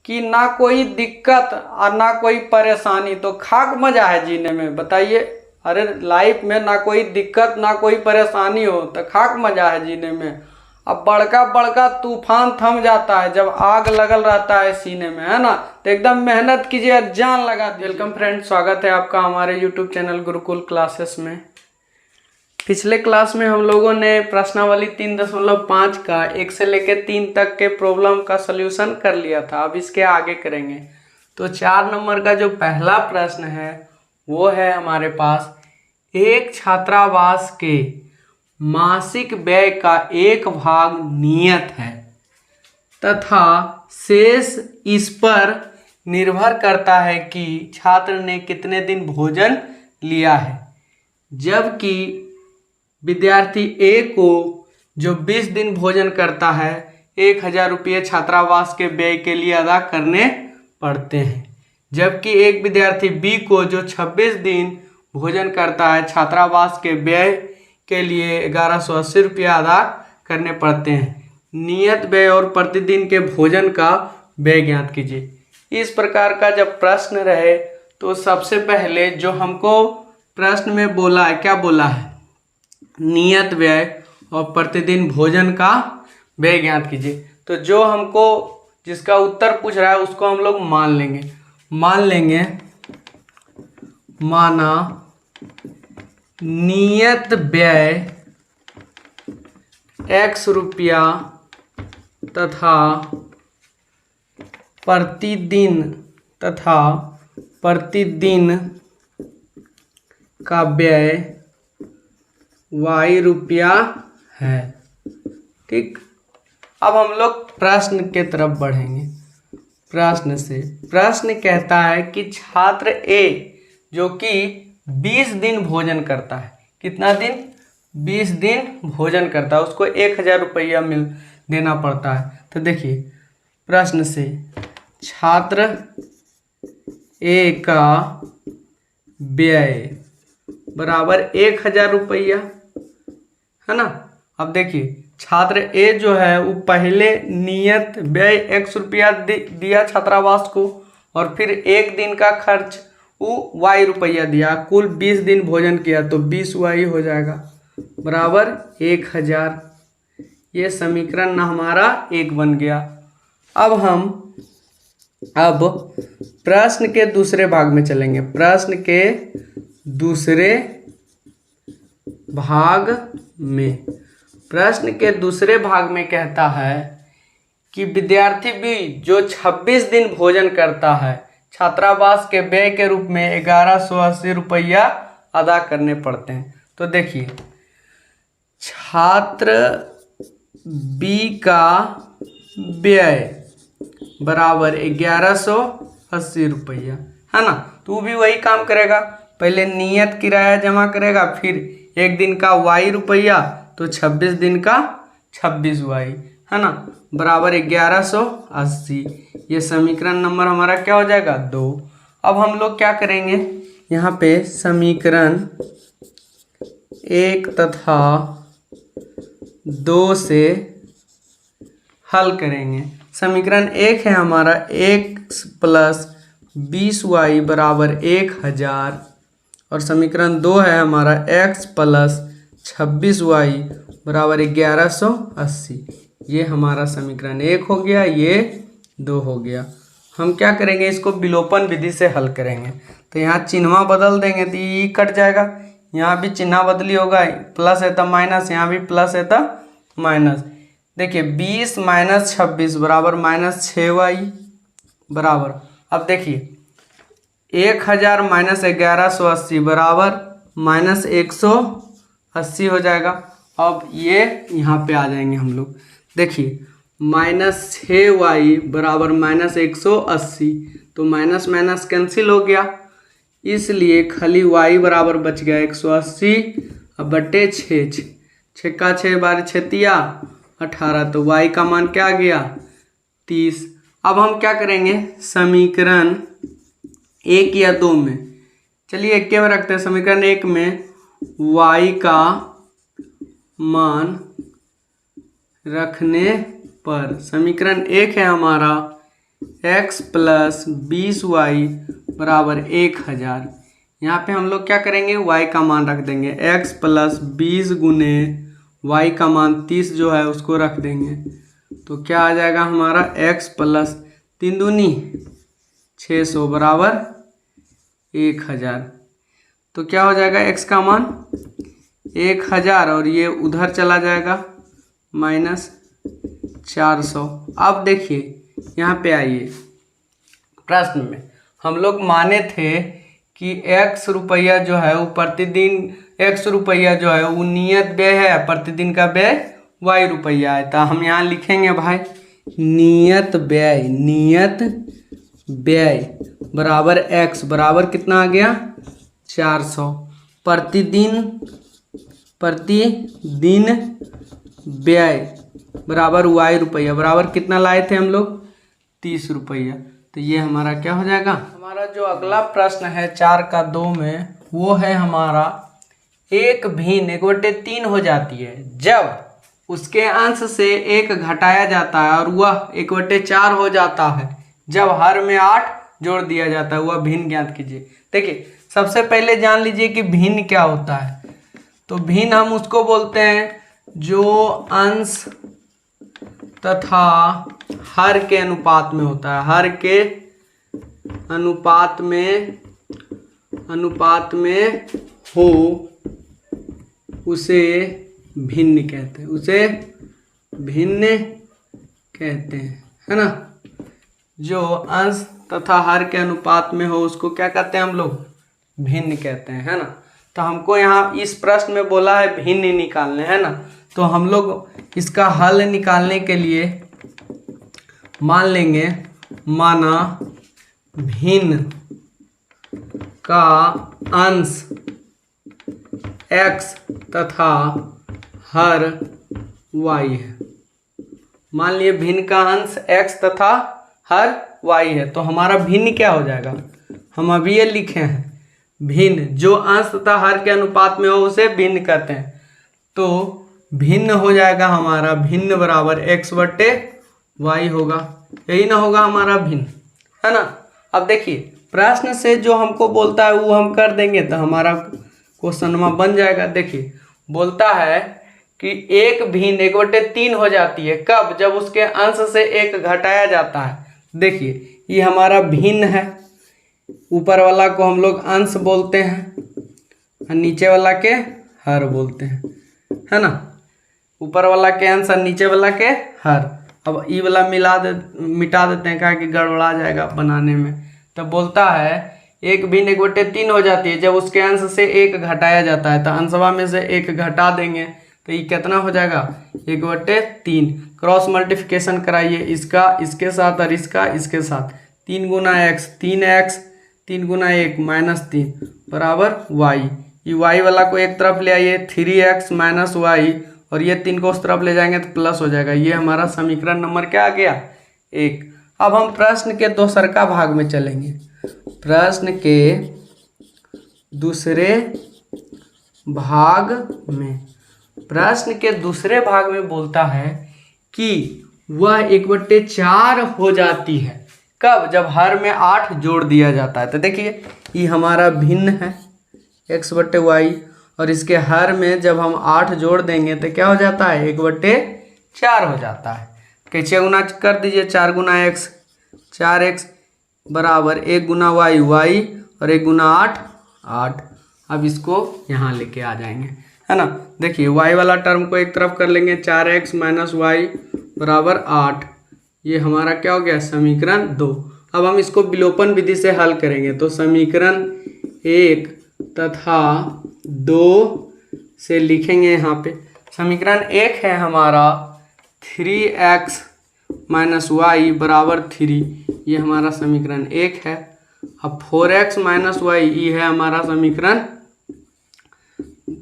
कि ना कोई दिक्कत और ना कोई परेशानी, तो खाक मजा है जीने में, बताइए। अरे लाइफ में ना कोई दिक्कत ना कोई परेशानी हो तो खाक मजा है जीने में। अब बड़का बड़का तूफान थम जाता है जब आग लगल रहता है सीने में, है ना। तो एकदम मेहनत कीजिए, जान लगा दीजिए। वेलकम फ्रेंड, स्वागत है आपका हमारे यूट्यूब चैनल गुरुकुल क्लासेस में। पिछले क्लास में हम लोगों ने प्रश्नावली 3.5 का 1 से लेकर 3 तक के प्रॉब्लम का सल्यूशन कर लिया था। अब इसके आगे करेंगे। तो 4 नंबर का जो पहला प्रश्न है वो है हमारे पास, एक छात्रावास के मासिक व्यय का एक भाग नियत है तथा शेष इस पर निर्भर करता है कि छात्र ने कितने दिन भोजन लिया है। जबकि विद्यार्थी ए को जो 20 दिन भोजन करता है 1000 रुपये छात्रावास के व्यय के लिए अदा करने पड़ते हैं। जबकि एक विद्यार्थी बी को जो 26 दिन भोजन करता है छात्रावास के व्यय के लिए 1180 रुपया अदा करने पड़ते हैं। नियत व्यय और प्रतिदिन के भोजन का व्यय ज्ञात कीजिए। इस प्रकार का जब प्रश्न रहे तो सबसे पहले जो हमको प्रश्न में बोला है, क्या बोला है, नियत व्यय और प्रतिदिन भोजन का व्यय ज्ञात कीजिए। तो जो हमको जिसका उत्तर पूछ रहा है उसको हम लोग मान लेंगे माना नियत व्यय x रुपया तथा प्रतिदिन का व्यय y रुपया है। ठीक, अब हम लोग प्रश्न के तरफ बढ़ेंगे। प्रश्न कहता है कि छात्र ए जो कि 20 दिन भोजन करता है, कितना दिन, 20 दिन भोजन करता है, उसको 1000 रुपया देना पड़ता है। तो देखिए प्रश्न से, छात्र ए का व्यय बराबर 1000 रुपया, है ना। अब देखिए छात्र ए जो है वो पहले नियत व्यय x रुपया दिया छात्रावास को और फिर एक दिन का खर्च वो y रुपया दिया। कुल 20 दिन भोजन किया तो 20 y हो जाएगा बराबर 1000। ये समीकरण हमारा 1 बन गया। अब प्रश्न के दूसरे भाग में चलेंगे। प्रश्न के दूसरे भाग में कहता है कि विद्यार्थी बी जो 26 दिन भोजन करता है छात्रावास के व्यय के रूप में 1180 रुपया अदा करने पड़ते हैं। तो देखिए छात्र बी का व्यय बराबर 1180 रुपया, है ना। तू भी वही काम करेगा, पहले नियत किराया जमा करेगा, फिर एक दिन का y रुपया तो 26 दिन का 26y, है ना, बराबर 1180। ये समीकरण नंबर हमारा क्या हो जाएगा, 2। अब हम लोग क्या करेंगे, यहाँ पे समीकरण 1 तथा 2 से हल करेंगे। समीकरण 1 है हमारा x + 20y बराबर 1000 और समीकरण 2 है हमारा x + 26y बराबर 1180। ये हमारा समीकरण 1 हो गया, ये 2 हो गया। हम क्या करेंगे, इसको विलोपन विधि से हल करेंगे। तो यहाँ चिन्ह बदल देंगे तो ये कट जाएगा, यहाँ भी चिन्ह बदली होगा, प्लस है तो माइनस, यहाँ भी प्लस है तो माइनस। देखिए 20 - 26 बराबर -6y बराबर, अब देखिए 1000 - 1180 बराबर -180 हो जाएगा। अब ये यहाँ पे आ जाएंगे हम लोग। देखिए -6y बराबर -180, तो माइनस माइनस कैंसिल हो गया, इसलिए खाली y बराबर बच गया 180 अब बटे 6, 6 का 6 बार 6 18, तो y का मान क्या आ गया 30। अब हम क्या करेंगे, समीकरण 1 या 2 में, चलिए 1 में रखते हैं। समीकरण 1 में y का मान रखने पर, समीकरण 1 है हमारा x प्लस 20y बराबर 1000। यहाँ पे हम लोग क्या करेंगे, y का मान रख देंगे। x प्लस 20 गुने y का मान 30 जो है उसको रख देंगे। तो क्या आ जाएगा हमारा x प्लस 3 दूनी 600 बराबर 1000। तो क्या हो जाएगा x का मान 1000 और ये उधर चला जाएगा -400। अब देखिए यहाँ पे आइए, प्रश्न में हम लोग माने थे कि x रुपया जो है वो प्रतिदिन, x रुपया जो है वो नियत व्यय है, प्रतिदिन का व्यय y रुपया है। तो हम यहाँ लिखेंगे भाई नियत व्यय बराबर x बराबर कितना आ गया 400। प्रतिदिन व्यय बराबर y रुपया बराबर कितना लाए थे हम लोग 30 रुपया। तो ये हमारा क्या हो जाएगा। हमारा जो अगला प्रश्न है 4 का 2 में, वो है हमारा एक भिन्न 1/3 हो जाती है जब उसके अंश से 1 घटाया जाता है और वह 1/4 हो जाता है जब हर में 8 जोड़ दिया जाता है, वह भिन्न ज्ञात कीजिए। देखिए सबसे पहले जान लीजिए कि भिन्न क्या होता है। तो भिन्न हम उसको बोलते हैं जो अंश तथा हर के अनुपात में होता है, हर के अनुपात में हो उसे भिन्न कहते हैं, है ना। जो अंश तथा हर के अनुपात में हो उसको क्या कहते हैं हम लोग, भिन्न कहते हैं, है ना। तो हमको यहाँ इस प्रश्न में बोला है भिन्न निकालने, है ना। तो हम लोग इसका हल निकालने के लिए मान लेंगे, माना भिन्न का अंश x तथा हर y है। मान लिए भिन्न का अंश x तथा हर y है। तो हमारा भिन्न क्या हो जाएगा, हम अभी ये लिखे हैं भिन्न जो अंश तथा हर के अनुपात में हो उसे भिन्न कहते हैं। तो भिन्न हो जाएगा हमारा भिन्न बराबर x/y होगा, यही ना होगा हमारा भिन्न, है ना। अब देखिए प्रश्न से जो हमको बोलता है वो हम कर देंगे तो हमारा क्वेश्चन बन जाएगा। देखिए बोलता है कि एक भिन्न 1/3 हो जाती है कब, जब उसके अंश से 1 घटाया जाता है। देखिए ये हमारा भिन्न है, ऊपर वाला को हम लोग अंश बोलते हैं और नीचे वाला के हर बोलते हैं, है ना। ऊपर वाला के अंश और नीचे वाला के हर। अब ई वाला मिटा देते हैं, कहा कि गड़बड़ा जाएगा बनाने में। तो बोलता है एक भिन्न 1/3 हो जाती है जब उसके अंश से 1 घटाया जाता है। तो अंशवा में से 1 घटा देंगे तो ये कितना हो जाएगा 1/3। क्रॉस मल्टीप्लिकेशन कराइए, इसका इसके साथ और इसका इसके साथ। 3 गुना x 3x, 3 गुना 1 -3 बराबर y। ये y वाला को एक तरफ ले आइए 3x - y और ये 3 को उस तरफ ले जाएंगे तो प्लस हो जाएगा। ये हमारा समीकरण नंबर क्या आ गया 1। अब हम प्रश्न के दूसरका भाग में चलेंगे। प्रश्न के दूसरे भाग में, प्रश्न के दूसरे भाग में बोलता है कि वह 1/4 हो जाती है कब, जब हर में 8 जोड़ दिया जाता है। तो देखिए ये हमारा भिन्न है x/y और इसके हर में जब हम 8 जोड़ देंगे तो क्या हो जाता है 1/4 हो जाता है। कैसे गुना कर दीजिए, 4 गुना x 4x बराबर 1 गुना y y और 1 गुना 8। अब इसको यहाँ लेके आ जाएंगे, है ना। देखिए y वाला टर्म को एक तरफ कर लेंगे, 4x - y बराबर 8। ये हमारा क्या हो गया समीकरण 2। अब हम इसको विलोपन विधि से हल करेंगे। तो समीकरण 1 तथा 2 से लिखेंगे यहाँ पे। समीकरण 1 है हमारा 3x - y बराबर 3, ये हमारा समीकरण 1 है। अब 4x - y ये है हमारा समीकरण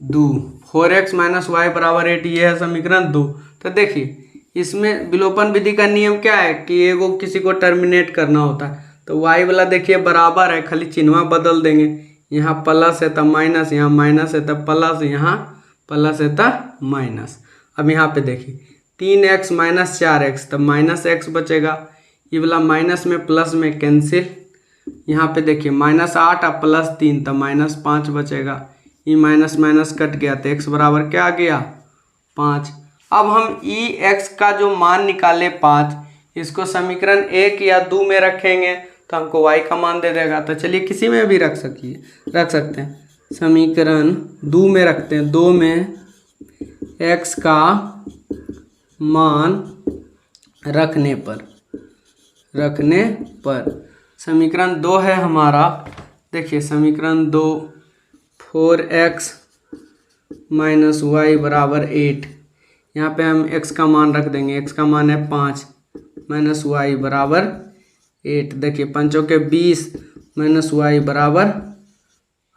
2। 4x - y बराबर 8 ये है समीकरण 2। तो देखिए इसमें विलोपन विधि का नियम क्या है कि एगो किसी को टर्मिनेट करना होता है। तो y वाला देखिए बराबर है, खाली चिन्ह बदल देंगे, यहाँ प्लस है तब माइनस, यहाँ माइनस है तब प्लस, यहाँ प्लस है तब माइनस। अब यहाँ पे देखिए 3x - 4x तब -x बचेगा। ये वाला माइनस में प्लस में कैंसिल। यहाँ पे देखिए -8 और +3 तो -5 बचेगा। ये माइनस माइनस कट गया तो x बराबर क्या आ गया 5। अब हम ई एक्स का जो मान निकाले 5, इसको समीकरण 1 या 2 में रखेंगे तो हमको y का मान दे देगा। तो चलिए किसी में भी रख सकते हैं। समीकरण 2 में रखते हैं। 2 में x का मान रखने पर समीकरण 2 है हमारा। देखिए समीकरण 2 4x - y = 8। यहाँ पे हम x का मान रख देंगे। x का मान है 5 - y = 8। देखिए 5 के 20 - y =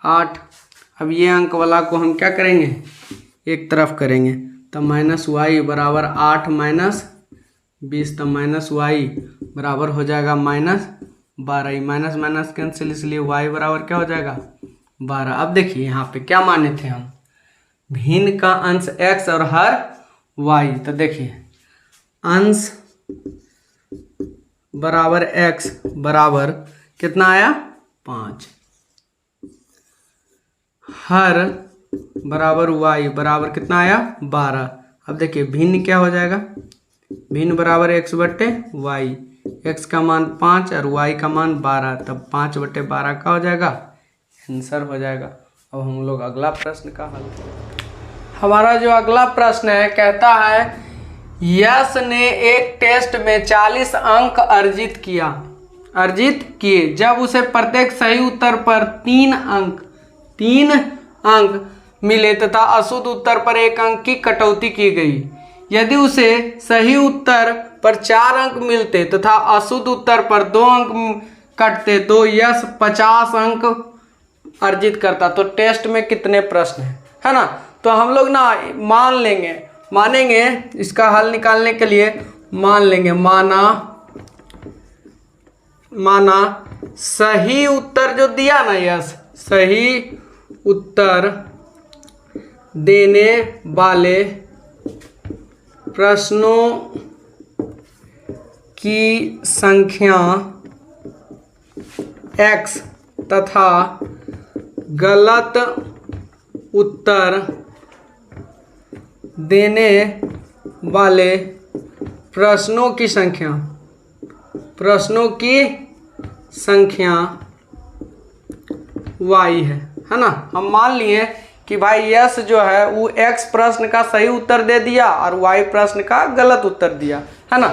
8। अब ये अंक वाला को हम क्या करेंगे एक तरफ करेंगे तो -y = 8 - 20 तो -y बराबर हो जाएगा -12। माइनस माइनस कैंसिल, इसलिए y बराबर क्या हो जाएगा 12। अब देखिए यहाँ पे क्या माने थे हम, भिन्न का अंश x और हर y। तो देखिए अंश बराबर x बराबर कितना आया 5, हर बराबर y बराबर कितना आया 12। अब देखिए भिन्न क्या हो जाएगा, भिन्न बराबर x/y। x का मान 5 और y का मान 12, तब 5/12 का हो जाएगा आंसर हो जाएगा। अब हम लोग अगला प्रश्न का हल। हमारा जो अगला प्रश्न है कहता है यश ने एक टेस्ट में 40 अंक अर्जित किए जब उसे प्रत्येक सही उत्तर पर 3 अंक मिले तथा अशुद्ध उत्तर पर 1 अंक की कटौती की गई। यदि उसे सही उत्तर पर 4 अंक मिलते तथा अशुद्ध उत्तर पर 2 अंक कटते तो यश 50 अंक अर्जित करता। तो टेस्ट में कितने प्रश्न है ना, तो हम लोग ना मानेंगे इसका हल निकालने के लिए मान लेंगे। माना सही उत्तर जो दिया ना यश, सही उत्तर देने वाले प्रश्नों की संख्या x तथा गलत उत्तर देने वाले प्रश्नों की संख्या y है ना। हम मान लिए कि भाई यश जो है वो x प्रश्न का सही उत्तर दे दिया और y प्रश्न का गलत उत्तर दिया है ना।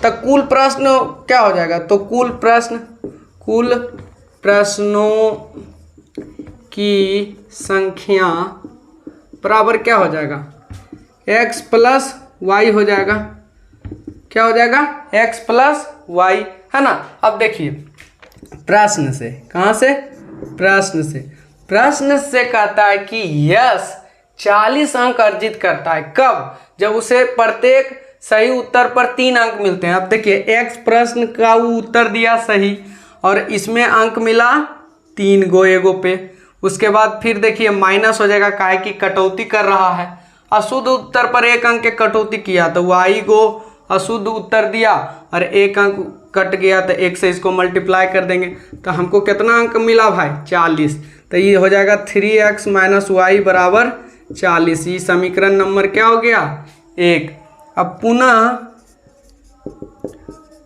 तो कुल प्रश्न क्या हो जाएगा, तो कुल प्रश्नों की संख्या बराबर क्या हो जाएगा x + y हो जाएगा। क्या हो जाएगा x + y है ना। अब देखिए प्रश्न से, कहाँ से, प्रश्न से कहता है कि यश 40 अंक अर्जित करता है। कब, जब उसे प्रत्येक सही उत्तर पर 3 अंक मिलते हैं। अब देखिए x प्रश्न का वो उत्तर दिया सही और इसमें अंक मिला 3 गो एगो पे। उसके बाद फिर देखिए माइनस हो जाएगा, काहे की कटौती कर रहा है। अशुद्ध उत्तर पर 1 अंक के कटौती किया तो y को अशुद्ध उत्तर दिया और 1 अंक कट गया तो 1 से इसको मल्टीप्लाई कर देंगे तो हमको कितना अंक मिला भाई 40। तो ये हो जाएगा 3x - y = 40। ये समीकरण नंबर क्या हो गया 1। अब पुनः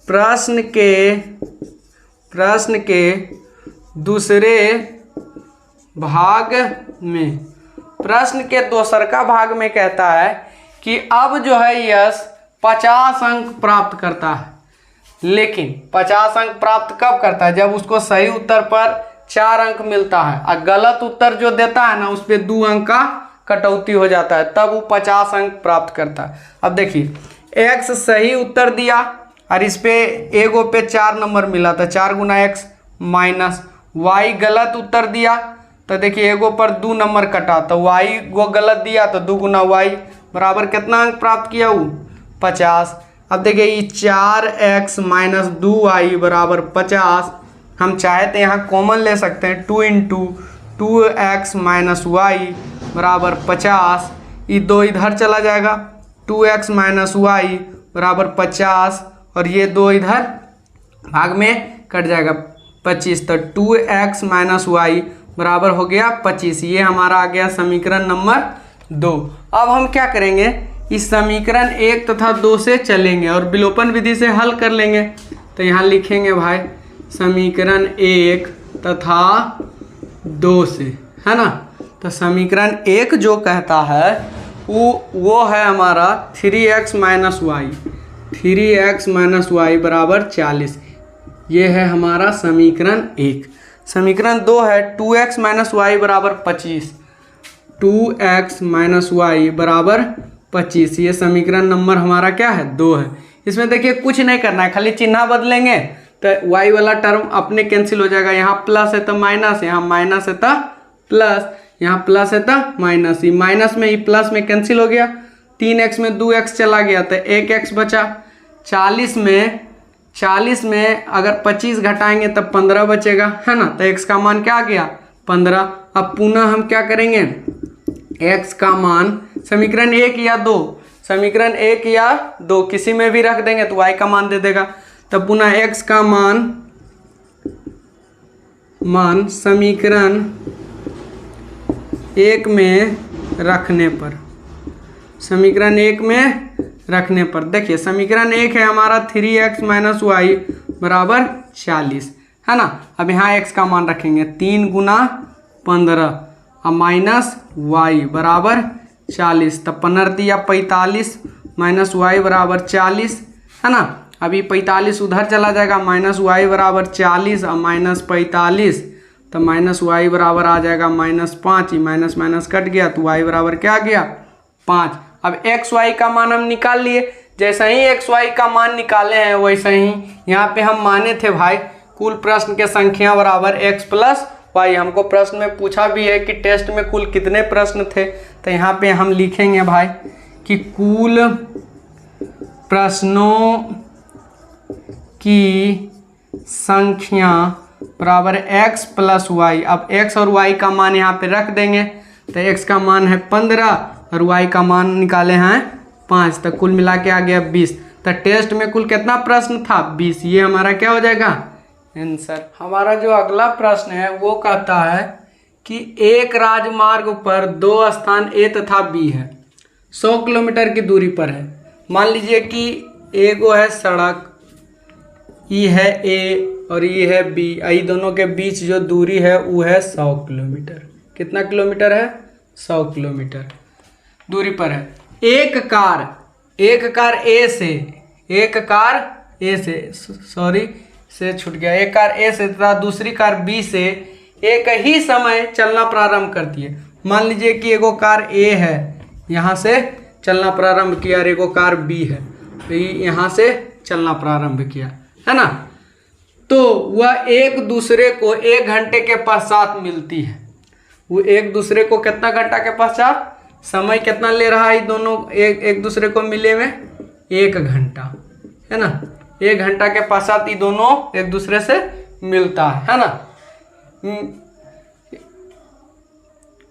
प्रश्न के दूसरे भाग में, प्रश्न के दूसरका भाग में कहता है कि अब जो है यश 50 अंक प्राप्त करता है। लेकिन 50 अंक प्राप्त कब करता है, जब उसको सही उत्तर पर 4 अंक मिलता है और गलत उत्तर जो देता है ना उस पर 2 अंक का कटौती हो जाता है, तब वो 50 अंक प्राप्त करता है। अब देखिए x सही उत्तर दिया और इस पे एगो पे 4 नंबर मिला था, 4 × x माइनस y गलत उत्तर दिया तो देखिए एगो पर 2 नंबर कटा तो y को गलत दिया तो 2 × y बराबर कितना अंक प्राप्त किया वो 50। अब देखिए ये 4x - 2y = 50। हम चाहे तो यहाँ कॉमन ले सकते हैं, 2 × 2x - y = 50। ये 2 इधर चला जाएगा, 2x - y = 50 और ये 2 इधर भाग में कट जाएगा 25, तो 2x माइनस वाई बराबर हो गया 25। ये हमारा आ गया समीकरण नंबर 2। अब हम क्या करेंगे, इस समीकरण 1 तथा 2 से चलेंगे और विलोपन विधि से हल कर लेंगे। तो यहाँ लिखेंगे भाई समीकरण 1 तथा 2 से, है ना। तो समीकरण 1 जो कहता है वो है हमारा 3x minus Y, 3x minus Y बराबर 40। ये है हमारा समीकरण 1। समीकरण 2 है 2x माइनस वाई बराबर 25, 2x माइनस वाई बराबर 25। ये समीकरण नंबर हमारा क्या है 2 है। इसमें देखिए कुछ नहीं करना है, खाली चिन्ह बदलेंगे तो y वाला टर्म अपने कैंसिल हो जाएगा। यहाँ प्लस है तो माइनस, यहाँ माइनस है तो प्लस, यहाँ प्लस है तो माइनस, ये माइनस में ये प्लस में कैंसिल हो गया। 3x में 2x चला गया तो 1x बचा। 40 में अगर 25 घटाएंगे तब 15 बचेगा, है ना। तो x का मान क्या आ गया 15। अब पुनः हम क्या करेंगे, x का मान समीकरण 1 या 2, समीकरण 1 या 2 किसी में भी रख देंगे तो y का मान दे देगा। तब पुनः x का मान समीकरण 1 में रखने पर, समीकरण 1 में रखने पर देखिए समीकरण 1 है हमारा 3x माइनस वाई बराबर 40, है ना। अब यहाँ x का मान रखेंगे 3 गुना 15 अब माइनस वाई बराबर 40। तब 15 या 45 माइनस वाई बराबर 40, है ना। अभी 45 उधर चला जाएगा, माइनस वाई बराबर 40 और माइनस 45, तो माइनस वाई बराबर आ जाएगा -5। माइनस माइनस कट गया तो वाई बराबर क्या आ गया 5। अब एक्स वाई का मान हम निकाल लिए। जैसे ही एक्स वाई का मान निकाले हैं वैसे ही यहाँ पे हम माने थे भाई कुल प्रश्न के संख्या बराबर x प्लस वाई। हमको प्रश्न में पूछा भी है कि टेस्ट में कुल कितने प्रश्न थे, तो यहाँ पे हम लिखेंगे भाई कि कुल प्रश्नों की संख्या बराबर x प्लस वाई। अब x और y का मान यहाँ पे रख देंगे, तो x का मान है 15 और y का मान निकाले हैं 5, तो कुल मिला के आ गया 20। तो टेस्ट में कुल कितना प्रश्न था 20। ये हमारा क्या हो जाएगा आंसर। हमारा जो अगला प्रश्न है वो कहता है कि एक राजमार्ग पर 2 स्थान A तथा B है, 100 किलोमीटर की दूरी पर है। मान लीजिए कि एगो है सड़क, ये है A और ये है B, ये दोनों के बीच जो दूरी है वो है 100 किलोमीटर। कितना किलोमीटर है 100 किलोमीटर दूरी पर है। एक कार A से छूट गया, एक कार A से तथा दूसरी कार B से एक ही समय चलना प्रारंभ करती है। मान लीजिए कि एगो कार A है, यहाँ से चलना प्रारंभ किया और एगो कार B है तो यहाँ से चलना प्रारंभ किया, है ना। तो वह एक दूसरे को 1 घंटे के पश्चात मिलती है। वो एक दूसरे को कितना घंटा के पश्चात, समय कितना ले रहा है दोनों एक दूसरे को मिले में 1 घंटा, है ना। 1 घंटा के पश्चात ये दोनों एक दूसरे से मिलता है ना,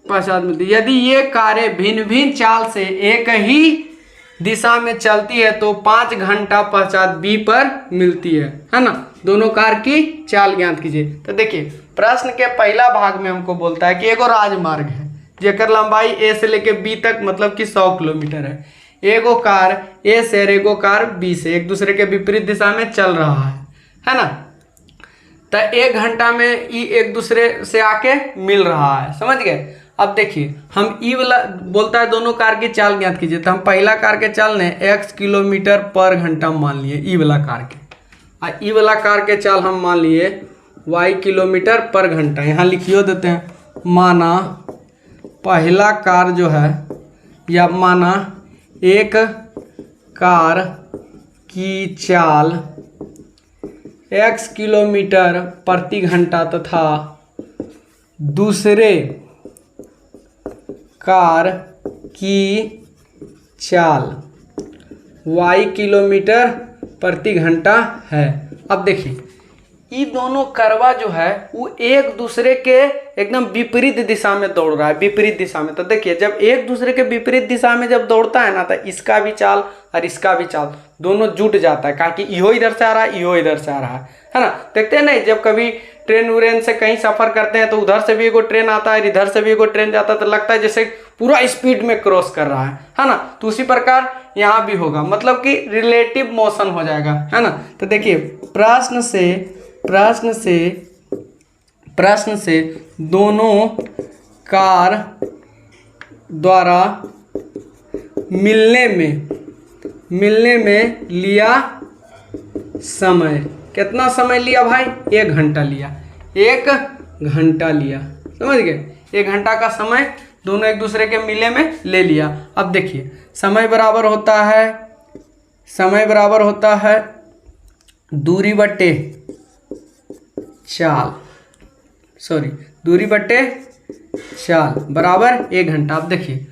पश्चात मिलती। यदि ये कारें भिन्न भिन्न चाल से एक ही दिशा में चलती है तो 5 घंटा पश्चात B पर मिलती है ना। दोनों कार की चाल ज्ञात कीजिए। तो देखिए प्रश्न के पहला भाग में हमको बोलता है कि एगो राजमार्ग है जेकर लंबाई A से लेके B तक मतलब कि 100 किलोमीटर है। एगो कार A से और एगो कार B से एक दूसरे के विपरीत दिशा में चल रहा है ना। तो 1 घंटा में ये एक दूसरे से आके मिल रहा है, समझ गए। अब देखिए हम ई वाला बोलता है दोनों कार की चाल ज्ञात कीजिए, तो हम पहला कार के चाल ने x किलोमीटर पर घंटा मान लिए ई वाला कार के, और ई वाला कार के चाल हम मान लिए y किलोमीटर पर घंटा। यहाँ लिखियो देते हैं, माना पहला कार जो है या माना एक कार की चाल x किलोमीटर प्रति घंटा तथा दूसरे कार की चाल y किलोमीटर प्रति घंटा है। अब देखिए ये दोनों करवा जो है वो एक दूसरे के एकदम विपरीत दिशा में दौड़ रहा है, विपरीत दिशा में। तो देखिए जब एक दूसरे के विपरीत दिशा में जब दौड़ता है ना, तो इसका भी चाल और इसका भी चाल दोनों जुट जाता है, कहा कि इहो इधर से आ रहा है, इहो इधर से आ रहा है ना। देखते हैं नहीं, जब कभी ट्रेन व्रेन से कहीं सफर करते हैं तो उधर से भी एगो ट्रेन आता है, इधर से भी एगो ट्रेन जाता है, तो लगता है जैसे पूरा स्पीड में क्रॉस कर रहा है ना। तो उसी प्रकार यहाँ भी होगा, मतलब कि रिलेटिव मोशन हो जाएगा, है ना। तो देखिए प्रश्न से दोनों कार द्वारा मिलने में लिया समय, कितना समय लिया भाई? 1 घंटा लिया, 1 घंटा लिया, समझ गए। 1 घंटा का समय दोनों एक दूसरे के मिले में ले लिया। अब देखिए समय बराबर होता है दूरी बटे चाल बराबर 1 घंटा। अब देखिए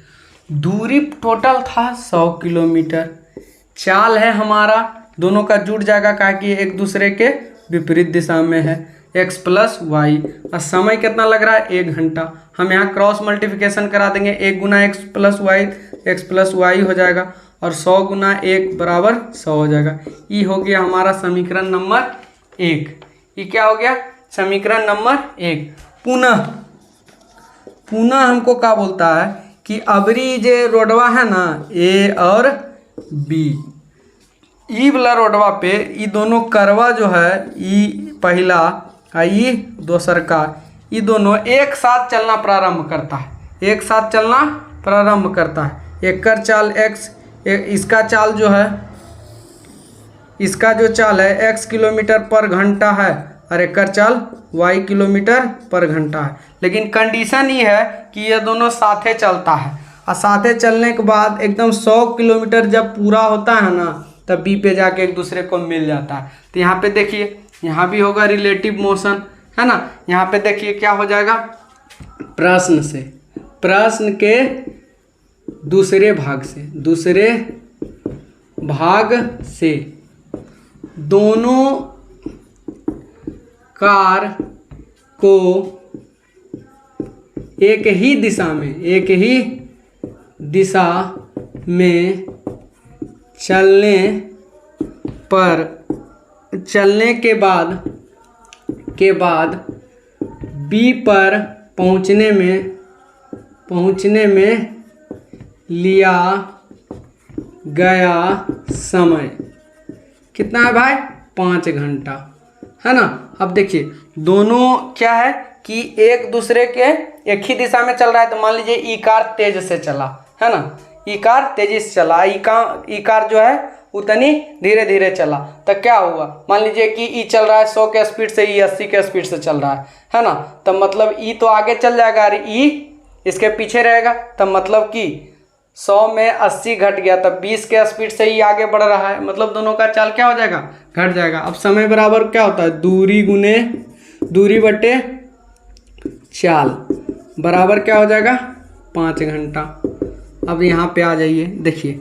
दूरी टोटल था 100 किलोमीटर, चाल है हमारा दोनों का जुड़ जाएगा, कहा कि एक दूसरे के विपरीत दिशा में है, x प्लस वाई। और समय कितना लग रहा है? 1 घंटा। हम यहाँ क्रॉस मल्टीप्लिकेशन करा देंगे, 1 गुना एक्स प्लस वाई हो जाएगा, और 100 गुना 1 बराबर 100 हो जाएगा। ये हो गया हमारा समीकरण नंबर 1। ये क्या हो गया? समीकरण नंबर 1। पुनः हमको क्या बोलता है कि अबरी जे रोडवा है ना, ए और बी, ई वाला रोडवा पे ये दोनों करवा जो है, ई पहला और ई दोसर का, ये दोनों एक साथ चलना प्रारंभ करता है। एक कर चाल x, इसका चाल जो है, इसका जो चाल है x किलोमीटर पर घंटा है, और एक कर चाल y किलोमीटर पर घंटा है। लेकिन कंडीशन ये है कि ये दोनों साथे चलता है, और साथे चलने के बाद एकदम 100 किलोमीटर जब पूरा होता है ना, तब बी पे जाके एक दूसरे को मिल जाता है। तो यहाँ पे देखिए, यहाँ भी होगा रिलेटिव मोशन, है ना। यहाँ पे देखिए क्या हो जाएगा, प्रश्न के दूसरे भाग से दोनों कार को एक ही दिशा में चलने के बाद बी पर पहुंचने में लिया गया समय कितना है भाई? 5 घंटा, है ना। अब देखिए दोनों क्या है कि एक दूसरे के एक ही दिशा में चल रहा है। तो मान लीजिए ई कार तेज से चला, है ना, ई कार तेजी से चला, ई कार जो है उतनी धीरे धीरे चला। तो क्या हुआ, मान लीजिए कि ई चल रहा है 100 के स्पीड से, ई 80 के स्पीड से चल रहा है ना। तो मतलब ई तो आगे चल जाएगा और ई इसके पीछे रहेगा। तो मतलब कि 100 में 80 घट गया, तब 20 के स्पीड से ही आगे बढ़ रहा है, मतलब दोनों का चाल क्या हो जाएगा? घट जाएगा। अब समय बराबर क्या होता है? दूरी बटे चाल बराबर क्या हो जाएगा? 5 घंटा। अब यहाँ पे आ जाइए, देखिए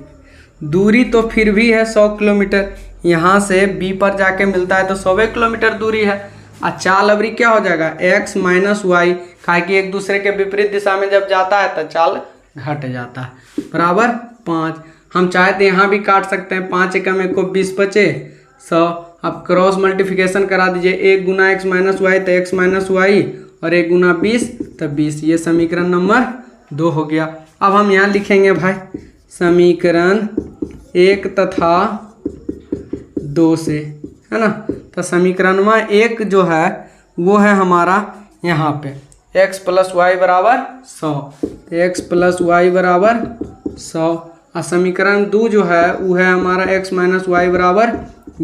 दूरी तो फिर भी है 100 किलोमीटर, यहाँ से बी पर जाके मिलता है तो 100 किलोमीटर दूरी है। और चाल अबरी क्या हो जाएगा? x माइनस वाई, काहे कि एक दूसरे के विपरीत दिशा में जब जाता है तो चाल घट जाता है, बराबर 5। हम चाहे तो यहाँ भी काट सकते हैं, 5 एकम 1 को 20 बचे 100। अब क्रॉस मल्टीप्लिकेशन करा दीजिए, 1 गुना x माइनस वाई तो x माइनस वाई, और 1 गुना 20 तो 20। ये समीकरण नंबर 2 हो गया। अब हम यहाँ लिखेंगे भाई समीकरण 1 तथा 2 से, है ना। तो समीकरण में 1 जो है वो है हमारा यहाँ पे x प्लस वाई बराबर 100, x प्लस वाई बराबर 100। और समीकरण 2 जो है वो है हमारा x माइनस वाई बराबर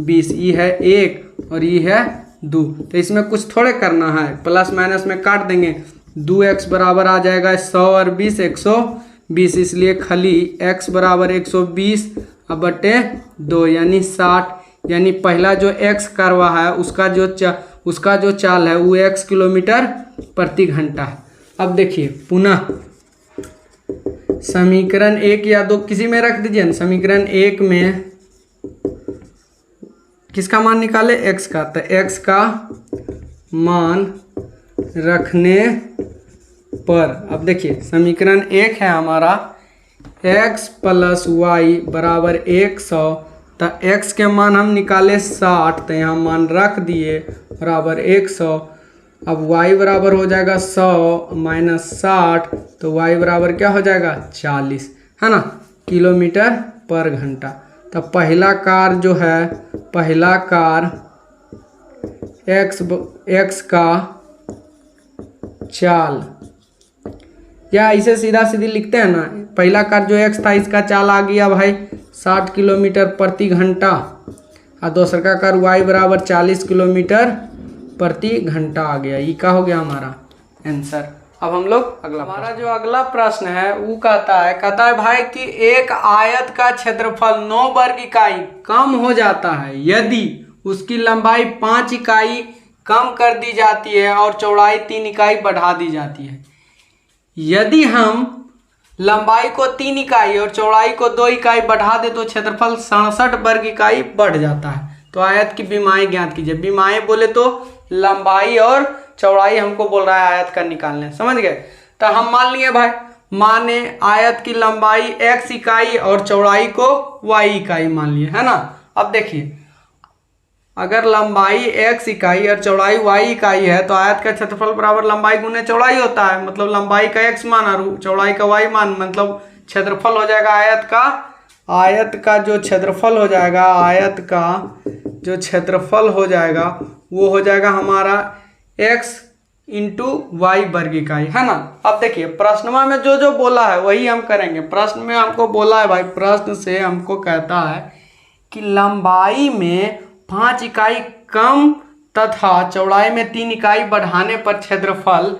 20। ये है 1 और ये है 2। तो इसमें कुछ थोड़े करना है, प्लस माइनस में काट देंगे। 2x बराबर आ जाएगा 100 और 20 120, इसलिए खाली x बराबर 120 अब बटे 2 यानी 60। यानी पहला जो x करवा है उसका जो चाल है वो x किलोमीटर प्रति घंटा है। अब देखिए पुनः समीकरण 1 या 2 किसी में रख दीजिए। समीकरण 1 में किसका मान निकाले, x का। तो x का मान रखने पर, अब देखिए समीकरण 1 है हमारा x + y बराबर 100। तो x के मान हम निकाले 60, तो यहाँ मान रख दिए बराबर 100। अब y बराबर हो जाएगा 100 - 60, तो y बराबर क्या हो जाएगा 40, है ना, किलोमीटर पर घंटा। तो पहला कार जो है, पहला कार x का चाल, या इसे सीधा सीधी लिखते हैं ना, पहला कार जो x था इसका चाल आ गया भाई 60 किलोमीटर प्रति घंटा, और दूसरा का कार y बराबर 40 किलोमीटर प्रति घंटा आ गया। ये क्या हो गया हमारा आंसर। अब हम लोग हमारा जो अगला प्रश्न है वो कहता है भाई कि एक आयत का क्षेत्रफल 9 वर्ग इकाई कम हो जाता है यदि उसकी लंबाई 5 इकाई कम कर दी जाती है और चौड़ाई 3 इकाई बढ़ा दी जाती है। यदि हम लंबाई को 3 इकाई और चौड़ाई को 2 इकाई बढ़ा दे तो क्षेत्रफल 67 वर्ग इकाई बढ़ जाता है। तो आयत की विमाएं ज्ञात कीजिए। विमाएं बोले तो लंबाई और चौड़ाई हमको बोल रहा है आयत का निकालने, समझ गए। तो हम मान लिए भाई, माने आयत की लंबाई x इकाई और चौड़ाई को y इकाई मान लिए, है ना। अब देखिए अगर लंबाई x इकाई और चौड़ाई y इकाई है तो आयत का क्षेत्रफल बराबर लंबाई गुने चौड़ाई होता है, मतलब लंबाई का x मान और चौड़ाई का y मान, मतलब क्षेत्रफल हो जाएगा आयत का जो क्षेत्रफल हो जाएगा, आयत का जो क्षेत्रफल हो जाएगा वो हो जाएगा हमारा x × y वर्ग इकाई, है ना। अब देखिए प्रश्न में जो बोला है वही हम करेंगे। प्रश्न में हमको बोला है भाई, प्रश्न से हमको कहता है कि लंबाई में 5 इकाई कम तथा चौड़ाई में 3 इकाई बढ़ाने पर क्षेत्रफल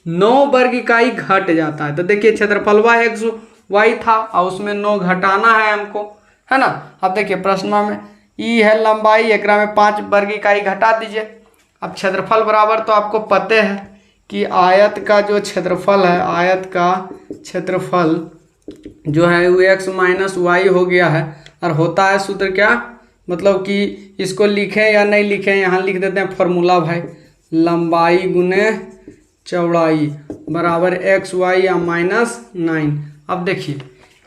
9 वर्ग इकाई घट जाता है। तो देखिए क्षेत्रफल x y था और उसमें 9 घटाना है हमको, है ना। अब देखिए प्रश्न में ई है लंबाई, एक में 5 वर्ग इकाई घटा दीजिए। अब क्षेत्रफल बराबर तो आपको पते है कि आयत का जो क्षेत्रफल है, आयत का क्षेत्रफल जो है वो x - y हो गया है। और होता है सूत्र क्या, मतलब कि इसको लिखें या नहीं लिखें, यहाँ लिख देते हैं फॉर्मूला भाई, लंबाई गुने चौड़ाई बराबर xy या -9। अब देखिए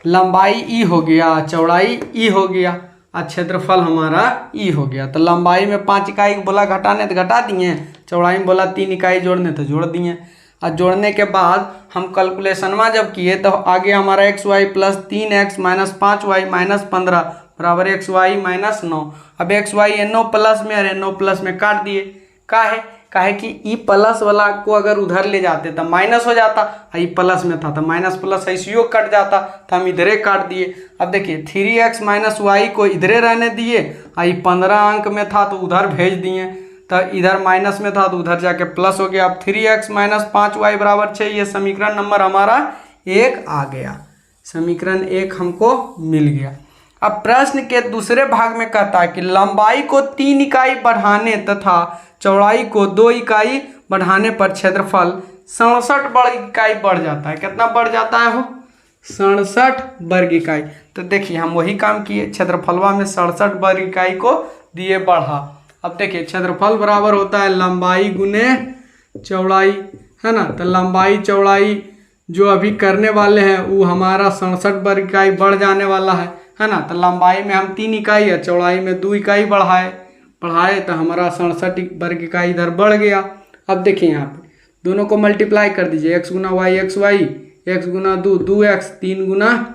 लंबाई ई हो गया, चौड़ाई ई हो गया और क्षेत्रफल हमारा ई हो गया। तो लंबाई में 5 इकाई बोला घटाने तो घटा दिए, चौड़ाई में बोला 3 इकाई जोड़ने तो जोड़ दिए। और जोड़ने के बाद हम कैलकुलेशन में जब किए तो आगे हमारा xy + 3x - 5y - 15 बराबर xy - 9। अब xy NO प्लस में और NO प्लस में काट दिए। काहे कि ई प्लस वाला को अगर उधर ले जाते तो माइनस हो जाता, ई प्लस में था तो माइनस प्लस ऐसियो कट जाता, तो हम इधरे काट दिए। अब देखिए 3x - y को इधरे रहने दिए, ई 15 अंक में था तो उधर भेज दिए, तो इधर माइनस में था तो उधर जाके प्लस हो गया। अब 3x - 5y बराबर 6, ये समीकरण नंबर हमारा 1 आ गया। समीकरण 1 हमको मिल गया। अब प्रश्न के दूसरे भाग में कहता है कि लंबाई को 3 इकाई बढ़ाने तथा चौड़ाई को 2 इकाई बढ़ाने पर क्षेत्रफल 67 वर्ग इकाई बढ़ जाता है। कितना बढ़ जाता है वो, 67 वर्ग इकाई। तो देखिए हम वही काम किए, क्षेत्रफलवा में 67 वर्ग इकाई को दिए बढ़ा। अब देखिए क्षेत्रफल बराबर होता है लंबाई गुने चौड़ाई, है ना। तो लंबाई चौड़ाई जो अभी करने वाले हैं वो हमारा 67 वर्ग इकाई बढ़ जाने वाला है ना। तो लंबाई में हम 3 इकाई और चौड़ाई में 2 इकाई बढ़ाए तो हमारा 67 वर्ग इकाई इधर बढ़ गया। अब देखिए यहाँ पे दोनों को मल्टीप्लाई कर दीजिए, x × y xy, x × 2 2x, 3 ×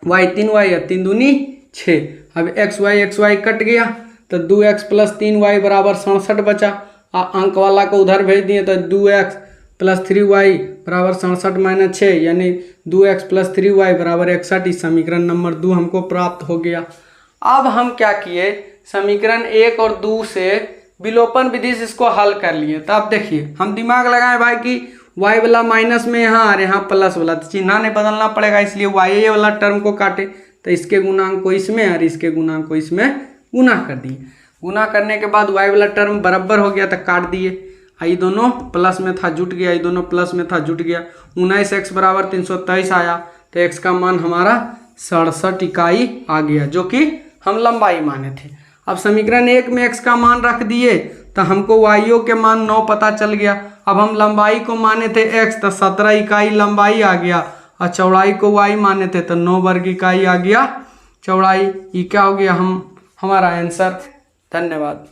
y 3y और 3 दूनी 6। अब xy कट गया तो 2x + 3y बराबर 67 बचा। अंक वाला को उधर भेज दिए तो 2x + 3y बराबर 67 - 6, यानी 2x + 3y बराबर 61। समीकरण नंबर 2 हमको प्राप्त हो गया। अब हम क्या किए, समीकरण 1 और 2 से विलोपन विधि से इसको हल कर लिए। तो अब देखिए हम दिमाग लगाए भाई कि y वाला माइनस में यहाँ और यहाँ प्लस वाला, तो चिन्ह नहीं बदलना पड़ेगा, इसलिए y वाला टर्म को काटे तो इसके गुणांक को इसमें और इसके गुणांक को इसमें गुना कर दिए। गुना करने के बाद y वाला टर्म बराबर हो गया तो काट दिए। ये दोनों प्लस में था जुट गया, ये दोनों प्लस में था जुट गया। 19x बराबर 323 आया, तो x का मान हमारा 67 इकाई आ गया, जो कि हम लंबाई माने थे। अब समीकरण 1 में x का मान रख दिए तो हमको वाइयों के मान 9 पता चल गया। अब हम लंबाई को माने थे x तो 17 इकाई लंबाई आ गया, और चौड़ाई को y माने थे तो 9 वर्ग इकाई आ गया चौड़ाई। ये क्या हो गया हमारा आंसर। धन्यवाद।